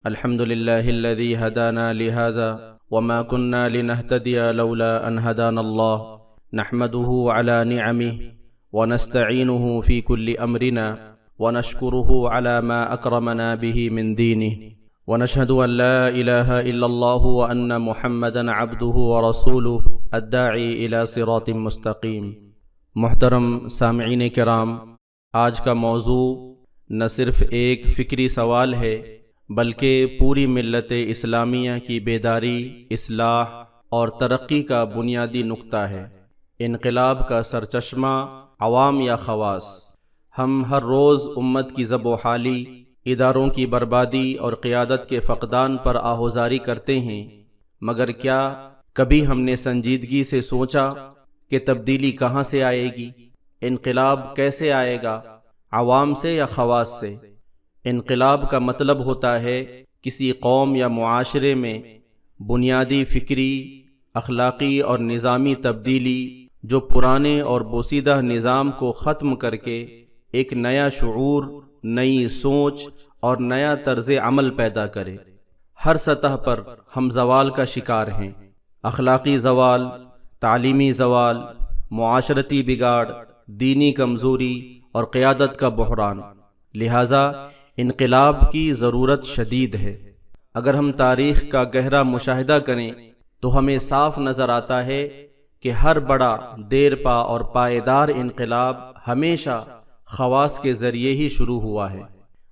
الحمد لله الذي هدانا لهذا وما كنا لنهتدي لولا أن هدانا الله نحمده على نعمه ونستعينه في كل أمرنا ونشكره على ما أكرمنا به من دينه ونشهد أن لا إله إلا الله وأن محمدا عبده ورسوله الداعي إلى صراط مستقيم۔ محترم سامعین کرام، آج کا موضوع نہ صرف ایک فکری سوال ہے بلکہ پوری ملت اسلامیہ کی بیداری، اصلاح اور ترقی کا بنیادی نقطہ ہے۔ انقلاب کا سرچشمہ عوام یا خواص۔ ہم ہر روز امت کی ذب و حالی، اداروں کی بربادی اور قیادت کے فقدان پر آہوزاری کرتے ہیں، مگر کیا کبھی ہم نے سنجیدگی سے سوچا کہ تبدیلی کہاں سے آئے گی؟ انقلاب کیسے آئے گا؟ عوام سے یا خواص سے؟ انقلاب کا مطلب ہوتا ہے کسی قوم یا معاشرے میں بنیادی فکری، اخلاقی اور نظامی تبدیلی جو پرانے اور بوسیدہ نظام کو ختم کر کے ایک نیا شعور، نئی سوچ اور نیا طرز عمل پیدا کرے۔ ہر سطح پر ہم زوال کا شکار ہیں، اخلاقی زوال، تعلیمی زوال، معاشرتی بگاڑ، دینی کمزوری اور قیادت کا بحران۔ لہٰذا انقلاب کی ضرورت شدید ہے۔ اگر ہم تاریخ کا گہرا مشاہدہ کریں تو ہمیں صاف نظر آتا ہے کہ ہر بڑا، دیر پا اور پائیدار انقلاب ہمیشہ خواص کے ذریعے ہی شروع ہوا ہے۔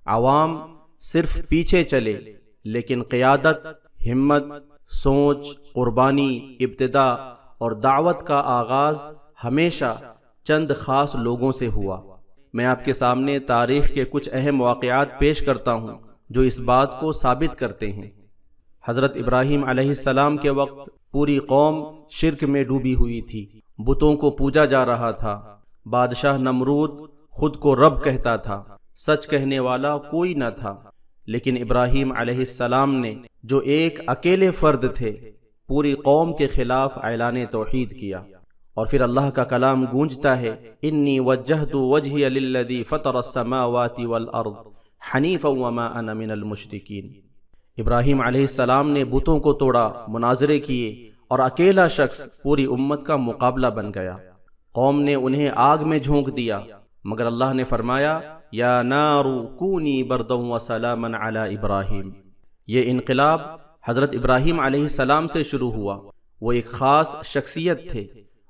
عوام صرف پیچھے چلے، لیکن قیادت، ہمت، سوچ، قربانی، ابتدا اور دعوت کا آغاز ہمیشہ چند خاص لوگوں سے ہوا۔ میں آپ کے سامنے تاریخ کے کچھ اہم واقعات پیش کرتا ہوں جو اس بات کو ثابت کرتے ہیں۔ حضرت ابراہیم علیہ السلام کے وقت پوری قوم شرک میں ڈوبی ہوئی تھی، بتوں کو پوجا جا رہا تھا۔ بادشاہ نمرود خود کو رب کہتا تھا، سچ کہنے والا کوئی نہ تھا، لیکن ابراہیم علیہ السلام نے جو ایک اکیلے فرد تھے، پوری قوم کے خلاف اعلان توحید کیا۔ اور پھر اللہ کا کلام گونجتا ہے، انی وجہت وجہی للذی فطر السماوات والارض حنیفا وما انا من المشرکین۔ ابراہیم علیہ السلام نے بتوں کو توڑا، مناظرے کیے اور اکیلا شخص پوری امت کا مقابلہ بن گیا۔ قوم نے انہیں آگ میں جھونک دیا، مگر اللہ نے فرمایا، یا نار کونی بردا وسلاما علی ابراہیم۔ یہ انقلاب حضرت ابراہیم علیہ السلام سے شروع ہوا۔ وہ ایک خاص شخصیت تھے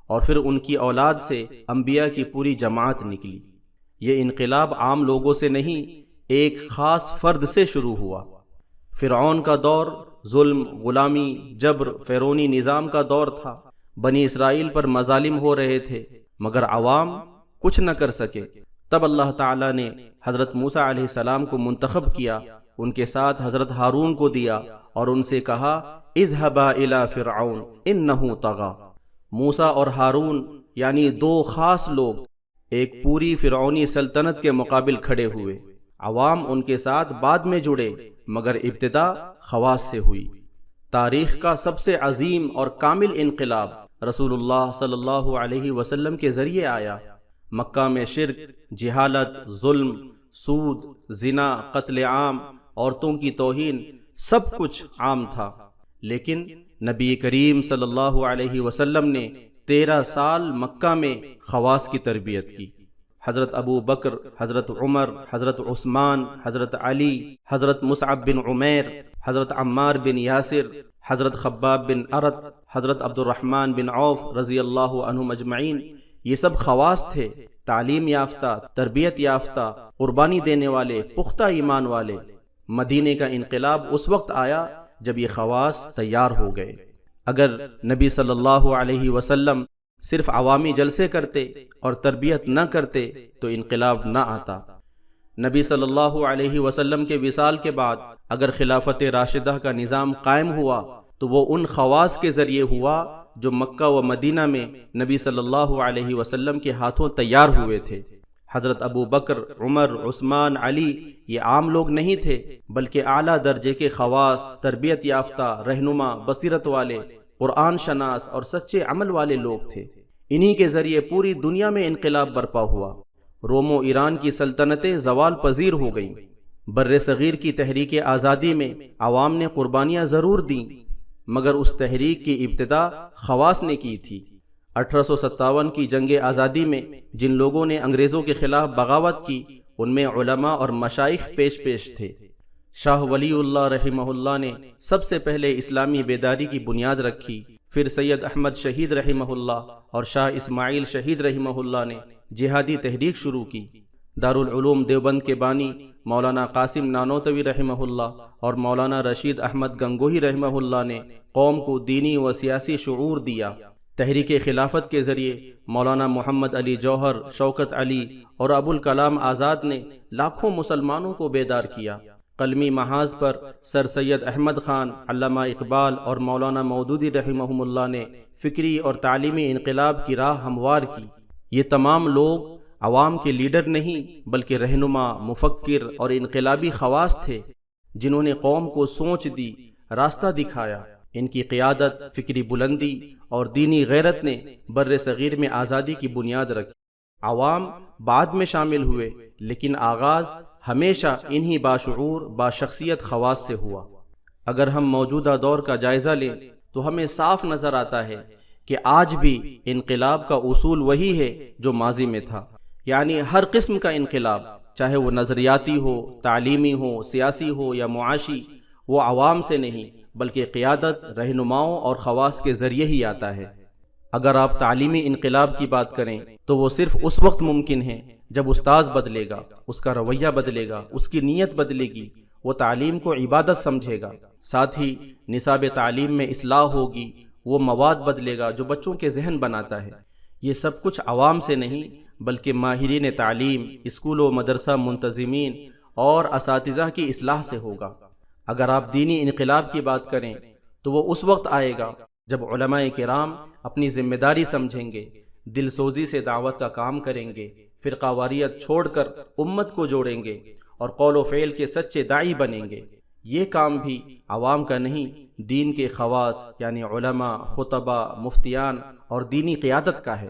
اور پھر ان کی اولاد سے انبیاء کی پوری جماعت نکلی۔ یہ انقلاب عام لوگوں سے نہیں، ایک خاص فرد سے شروع ہوا۔ فرعون کا دور ظلم، غلامی، جبر، فرعونی نظام کا دور تھا۔ بنی اسرائیل پر مظالم ہو رہے تھے، مگر عوام کچھ نہ کر سکے۔ تب اللہ تعالیٰ نے حضرت موسیٰ علیہ السلام کو منتخب کیا، ان کے ساتھ حضرت ہارون کو دیا اور ان سے کہا، اذهبا الی فرعون انہ طغی۔ موسیٰ اور ہارون یعنی دو خاص لوگ ایک پوری فرعونی سلطنت کے مقابل کھڑے ہوئے۔ عوام ان کے ساتھ بعد میں جڑے، مگر ابتدا خواص سے ہوئی۔ تاریخ کا سب سے عظیم اور کامل انقلاب رسول اللہ صلی اللہ علیہ وسلم کے ذریعے آیا۔ مکہ میں شرک، جہالت، ظلم، سود، زنا، قتل عام، عورتوں کی توہین، سب کچھ عام تھا، لیکن نبی کریم صلی اللہ علیہ وسلم نے 13 سال مکہ میں خواص کی تربیت کی۔ حضرت ابو بکر، حضرت عمر، حضرت عثمان، حضرت علی، حضرت مصعب بن عمیر، حضرت عمار بن یاسر، حضرت خباب بن ارت، حضرت عبد الرحمن بن عوف رضی اللہ عنہم اجمعین، یہ سب خواص تھے، تعلیم یافتہ، تربیت یافتہ، قربانی دینے والے، پختہ ایمان والے۔ مدینے کا انقلاب اس وقت آیا جب یہ خواص تیار ہو گئے۔ اگر نبی صلی اللہ علیہ وسلم صرف عوامی جلسے کرتے اور تربیت نہ کرتے تو انقلاب نہ آتا۔ نبی صلی اللہ علیہ وسلم کے وصال کے بعد اگر خلافت راشدہ کا نظام قائم ہوا تو وہ ان خواص کے ذریعے ہوا جو مکہ و مدینہ میں نبی صلی اللہ علیہ وسلم کے ہاتھوں تیار ہوئے تھے۔ حضرت ابو بکر، عمر، عثمان، علی یہ عام لوگ نہیں تھے، بلکہ اعلیٰ درجے کے خواص، تربیت یافتہ، رہنما، بصیرت والے، قرآن شناس اور سچے عمل والے لوگ تھے۔ انہی کے ذریعے پوری دنیا میں انقلاب برپا ہوا۔ روم و ایران کی سلطنتیں زوال پذیر ہو گئیں، بر صغیر کی تحریک آزادی میں عوام نے قربانیاں ضرور دیں، مگر اس تحریک کی ابتدا خواص نے کی تھی۔ 1857 کی جنگ آزادی میں جن لوگوں نے انگریزوں کے خلاف بغاوت کی، ان میں علماء اور مشائخ پیش تھے۔ شاہ ولی اللہ رحمہ اللہ نے سب سے پہلے اسلامی بیداری کی بنیاد رکھی، پھر سید احمد شہید رحمہ اللہ اور شاہ اسماعیل شہید رحمہ اللہ نے جہادی تحریک شروع کی۔ دارالعلوم دیوبند کے بانی مولانا قاسم نانوتوی رحمہ اللہ اور مولانا رشید احمد گنگوہی رحمہ اللہ نے قوم کو دینی و سیاسی شعور دیا۔ تحریک خلافت کے ذریعے مولانا محمد علی جوہر، شوکت علی اور ابوالکلام آزاد نے لاکھوں مسلمانوں کو بیدار کیا۔ قلمی محاذ پر سر سید احمد خان، علامہ اقبال اور مولانا مودودی رحمہم اللہ نے فکری اور تعلیمی انقلاب کی راہ ہموار کی۔ یہ تمام لوگ عوام کے لیڈر نہیں بلکہ رہنما، مفکر اور انقلابی خواص تھے، جنہوں نے قوم کو سوچ دی، راستہ دکھایا۔ ان کی قیادت، فکری بلندی اور دینی غیرت نے بر صغیر میں آزادی کی بنیاد رکھی۔ عوام بعد میں شامل ہوئے، لیکن آغاز ہمیشہ انہی باشعور، باشخصیت خواص سے ہوا۔ اگر ہم موجودہ دور کا جائزہ لیں تو ہمیں صاف نظر آتا ہے کہ آج بھی انقلاب کا اصول وہی ہے جو ماضی میں تھا، یعنی ہر قسم کا انقلاب، چاہے وہ نظریاتی ہو، تعلیمی ہو، سیاسی ہو یا معاشی، وہ عوام سے نہیں بلکہ قیادت، رہنماؤں اور خواص کے ذریعے ہی آتا ہے۔ اگر آپ تعلیمی انقلاب کی بات کریں تو وہ صرف اس وقت ممکن ہے جب استاذ بدلے گا، اس کا رویہ بدلے گا، اس کی نیت بدلے گی، وہ تعلیم کو عبادت سمجھے گا، ساتھ ہی نصاب تعلیم میں اصلاح ہوگی، وہ مواد بدلے گا جو بچوں کے ذہن بناتا ہے۔ یہ سب کچھ عوام سے نہیں بلکہ ماہرین تعلیم، اسکول و مدرسہ منتظمین اور اساتذہ کی اصلاح سے ہوگا۔ اگر آپ دینی انقلاب کی بات کریں تو وہ اس وقت آئے گا جب علماء کرام اپنی ذمہ داری سمجھیں گے، دل سوزی سے دعوت کا کام کریں گے، فرقہ واریت چھوڑ کر امت کو جوڑیں گے اور قول و فعل کے سچے داعی بنیں گے۔ یہ کام بھی عوام کا نہیں، دین کے خواص یعنی علماء، خطباء، مفتیان اور دینی قیادت کا ہے۔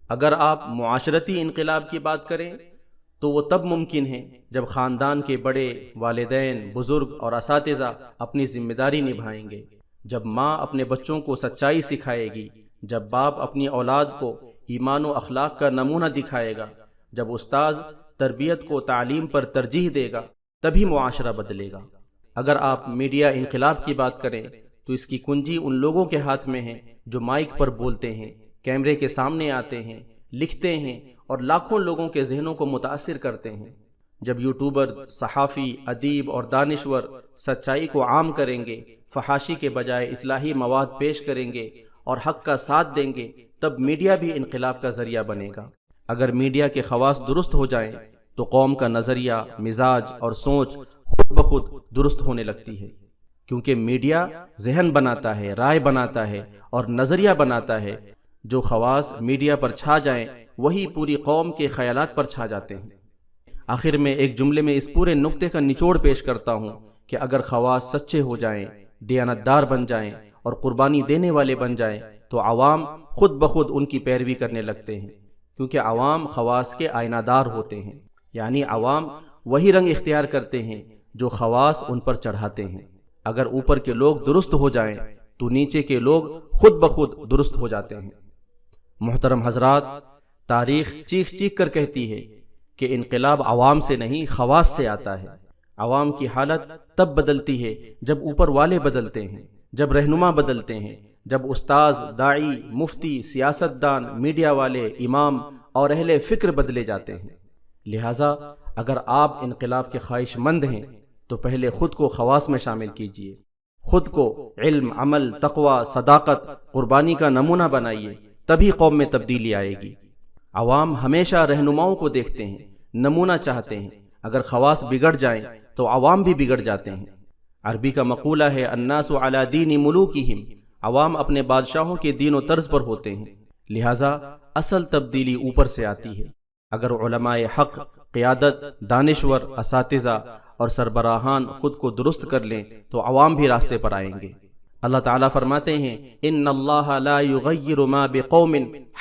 اگر آپ معاشرتی انقلاب کی بات کریں تو وہ تب ممکن ہے جب خاندان کے بڑے، والدین، بزرگ اور اساتذہ اپنی ذمہ داری نبھائیں گے، جب ماں اپنے بچوں کو سچائی سکھائے گی، جب باپ اپنی اولاد کو ایمان و اخلاق کا نمونہ دکھائے گا، جب استاذ تربیت کو تعلیم پر ترجیح دے گا، تبھی معاشرہ بدلے گا۔ اگر آپ میڈیا انقلاب کی بات کریں تو اس کی کنجی ان لوگوں کے ہاتھ میں ہے جو مائک پر بولتے ہیں، کیمرے کے سامنے آتے ہیں، لکھتے ہیں اور لاکھوں لوگوں کے ذہنوں کو متاثر کرتے ہیں۔ جب یوٹیوبرز، صحافی، ادیب اور دانشور سچائی کو عام کریں گے، فحاشی کے بجائے اصلاحی مواد پیش کریں گے اور حق کا ساتھ دیں گے، تب میڈیا بھی انقلاب کا ذریعہ بنے گا۔ اگر میڈیا کے خواص درست ہو جائیں تو قوم کا نظریہ، مزاج اور سوچ خود بخود درست ہونے لگتی ہے، کیونکہ میڈیا ذہن بناتا ہے، رائے بناتا ہے اور نظریہ بناتا ہے۔ جو خواص میڈیا پر چھا جائیں وہی پوری قوم کے خیالات پر چھا جاتے ہیں۔ آخر میں ایک جملے میں اس پورے نکتے کا نچوڑ پیش کرتا ہوں کہ اگر خواص سچے ہو جائیں، دیانتدار بن جائیں اور قربانی دینے والے بن جائیں تو عوام خود بخود ان کی پیروی کرنے لگتے ہیں، کیونکہ عوام خواص کے آئینہ دار ہوتے ہیں، یعنی عوام وہی رنگ اختیار کرتے ہیں جو خواص ان پر چڑھاتے ہیں۔ اگر اوپر کے لوگ درست ہو جائیں تو نیچے کے لوگ خود بخود درست ہو جاتے ہیں۔ محترم حضرات، تاریخ چیخ چیخ کر کہتی ہے کہ انقلاب عوام سے نہیں، خواص سے آتا ہے۔ عوام کی حالت تب بدلتی ہے جب اوپر والے بدلتے ہیں، جب رہنما بدلتے ہیں، جب استاذ، داعی، مفتی، سیاستدان، میڈیا والے، امام اور اہل فکر بدلے جاتے ہیں۔ لہٰذا اگر آپ انقلاب کے خواہش مند ہیں تو پہلے خود کو خواص میں شامل کیجیے، خود کو علم، عمل، تقوی، صداقت، قربانی کا نمونہ بنائیے، تبھی قوم میں تبدیلی آئے گی۔ عوام ہمیشہ رہنماؤں کو دیکھتے ہیں، نمونہ چاہتے ہیں۔ اگر خواص بگڑ جائیں تو عوام بھی بگڑ جاتے ہیں۔ عربی کا مقولہ ہے الناس علی دین ملوکہم، عوام اپنے بادشاہوں کے دین و طرز پر ہوتے ہیں، لہٰذا اصل تبدیلی اوپر سے آتی ہے۔ اگر علماء حق، قیادت، دانشور، اساتذہ اور سربراہان خود کو درست کر لیں تو عوام بھی راستے پر آئیں گے۔ اللہ تعالیٰ فرماتے ہیں ان اللہ لا یغیر ما بقوم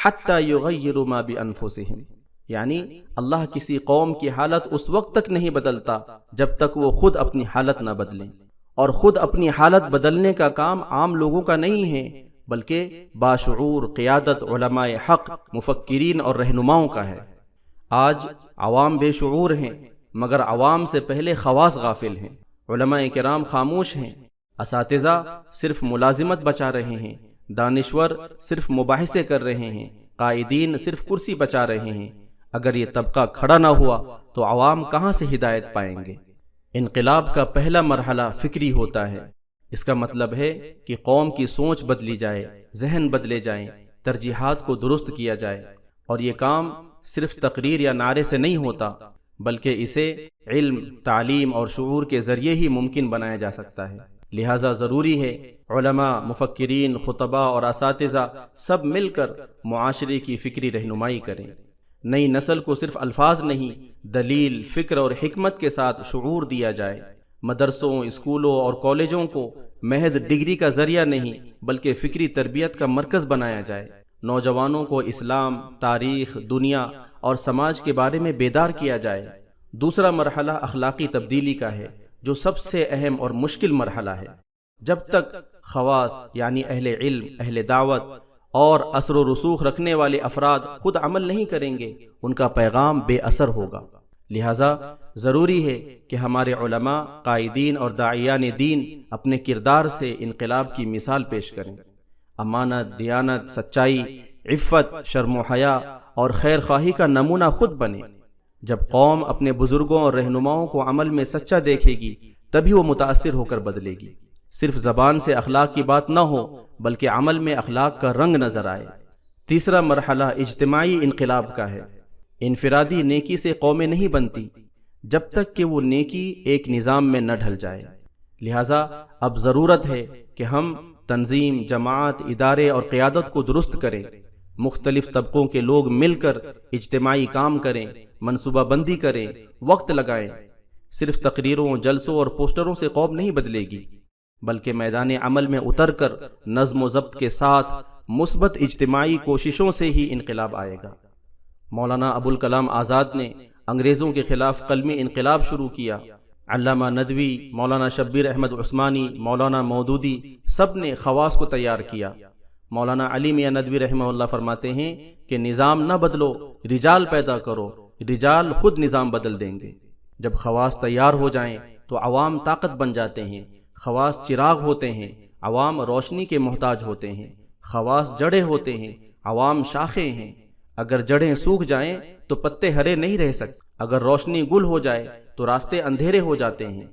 حتی یغیروا ما بانفسہم، یعنی اللہ کسی قوم کی حالت اس وقت تک نہیں بدلتا جب تک وہ خود اپنی حالت نہ بدلیں، اور خود اپنی حالت بدلنے کا کام عام لوگوں کا نہیں ہے، بلکہ باشعور قیادت علماء حق، مفکرین اور رہنماؤں کا ہے۔ آج عوام بے شعور ہیں، مگر عوام سے پہلے خواص غافل ہیں۔ علماء کرام خاموش ہیں، اساتذہ صرف ملازمت بچا رہے ہیں، دانشور صرف مباحثے کر رہے ہیں، قائدین صرف کرسی بچا رہے ہیں۔ اگر یہ طبقہ کھڑا نہ ہوا تو عوام کہاں سے ہدایت پائیں گے؟ انقلاب کا پہلا مرحلہ فکری ہوتا ہے۔ اس کا مطلب ہے کہ قوم کی سوچ بدلی جائے، ذہن بدلے جائیں، ترجیحات کو درست کیا جائے، اور یہ کام صرف تقریر یا نعرے سے نہیں ہوتا، بلکہ اسے علم، تعلیم اور شعور کے ذریعے ہی ممکن بنایا جا سکتا ہے۔ لہٰذا ضروری ہے علماء، مفکرین، خطباء اور اساتذہ سب مل کر معاشرے کی فکری رہنمائی کریں۔ نئی نسل کو صرف الفاظ نہیں، دلیل، فکر اور حکمت کے ساتھ شعور دیا جائے۔ مدرسوں، اسکولوں اور کالجوں کو محض ڈگری کا ذریعہ نہیں بلکہ فکری تربیت کا مرکز بنایا جائے۔ نوجوانوں کو اسلام، تاریخ، دنیا اور سماج کے بارے میں بیدار کیا جائے۔ دوسرا مرحلہ اخلاقی تبدیلی کا ہے، جو سب سے اہم اور مشکل مرحلہ ہے۔ جب تک خواص یعنی اہل علم، اہل دعوت اور اثر و رسوخ رکھنے والے افراد خود عمل نہیں کریں گے، ان کا پیغام بے اثر ہوگا۔ لہٰذا ضروری ہے کہ ہمارے علماء، قائدین اور داعیان دین اپنے کردار سے انقلاب کی مثال پیش کریں۔ امانت، دیانت، سچائی، عفت، شرم و حیا اور خیر خواہی کا نمونہ خود بنے۔ جب قوم اپنے بزرگوں اور رہنماؤں کو عمل میں سچا دیکھے گی تبھی وہ متاثر ہو کر بدلے گی۔ صرف زبان سے اخلاق کی بات نہ ہو بلکہ عمل میں اخلاق کا رنگ نظر آئے۔ تیسرا مرحلہ اجتماعی انقلاب کا ہے۔ انفرادی نیکی سے قومیں نہیں بنتی جب تک کہ وہ نیکی ایک نظام میں نہ ڈھل جائے۔ لہٰذا اب ضرورت ہے کہ ہم تنظیم، جماعت، ادارے اور قیادت کو درست کریں۔ مختلف طبقوں کے لوگ مل کر اجتماعی کام کریں، منصوبہ بندی کریں، وقت لگائیں۔ صرف تقریروں، جلسوں اور پوسٹروں سے قوم نہیں بدلے گی، بلکہ میدان عمل میں اتر کر نظم و ضبط کے ساتھ مثبت اجتماعی کوششوں سے ہی انقلاب آئے گا۔ مولانا ابوالکلام آزاد نے انگریزوں کے خلاف قلمی انقلاب شروع کیا۔ علامہ ندوی، مولانا شبیر احمد عثمانی، مولانا مودودی سب نے خواص کو تیار کیا۔ مولانا علی میاں ندوی رحمہ اللہ فرماتے ہیں کہ نظام نہ بدلو، رجال پیدا کرو، رجال خود نظام بدل دیں گے۔ جب خواص تیار ہو جائیں تو عوام طاقت بن جاتے ہیں۔ خواص چراغ ہوتے ہیں، عوام روشنی کے محتاج ہوتے ہیں۔ خواص جڑیں ہوتے ہیں، عوام شاخیں ہیں۔ اگر جڑیں سوکھ جائیں تو پتے ہرے نہیں رہ سکتے، اگر روشنی گل ہو جائے تو راستے اندھیرے ہو جاتے ہیں۔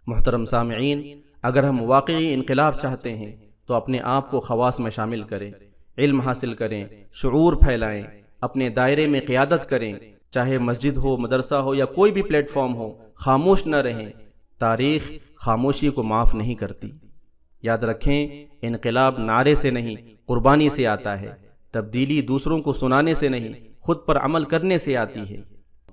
محترم سامعین، اگر ہم واقعی انقلاب چاہتے ہیں تو اپنے آپ کو خواص میں شامل کریں، علم حاصل کریں، شعور پھیلائیں، اپنے دائرے میں قیادت کریں، چاہے مسجد ہو، مدرسہ ہو یا کوئی بھی پلیٹ فارم ہو۔ خاموش نہ رہیں، تاریخ خاموشی کو معاف نہیں کرتی۔ یاد رکھیں، انقلاب نعرے سے نہیں، قربانی سے آتا ہے۔ تبدیلی دوسروں کو سنانے سے نہیں، خود پر عمل کرنے سے آتی ہے۔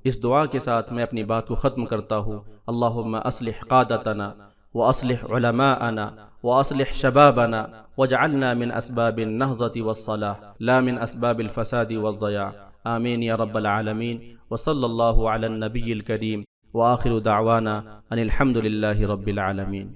اس دعا کے ساتھ میں اپنی بات کو ختم کرتا ہوں۔ اللہم اصلح قادتنا واصلح علماءنا واصلح شبابنا واجعلنا من اسباب النهضة والصلاح لا من اسباب الفساد والضياع، آمین یا رب العالمین۔ وصلی اللہ علی النبی الکریم وآخر دعوانا ان الحمد للہ رب العالمین۔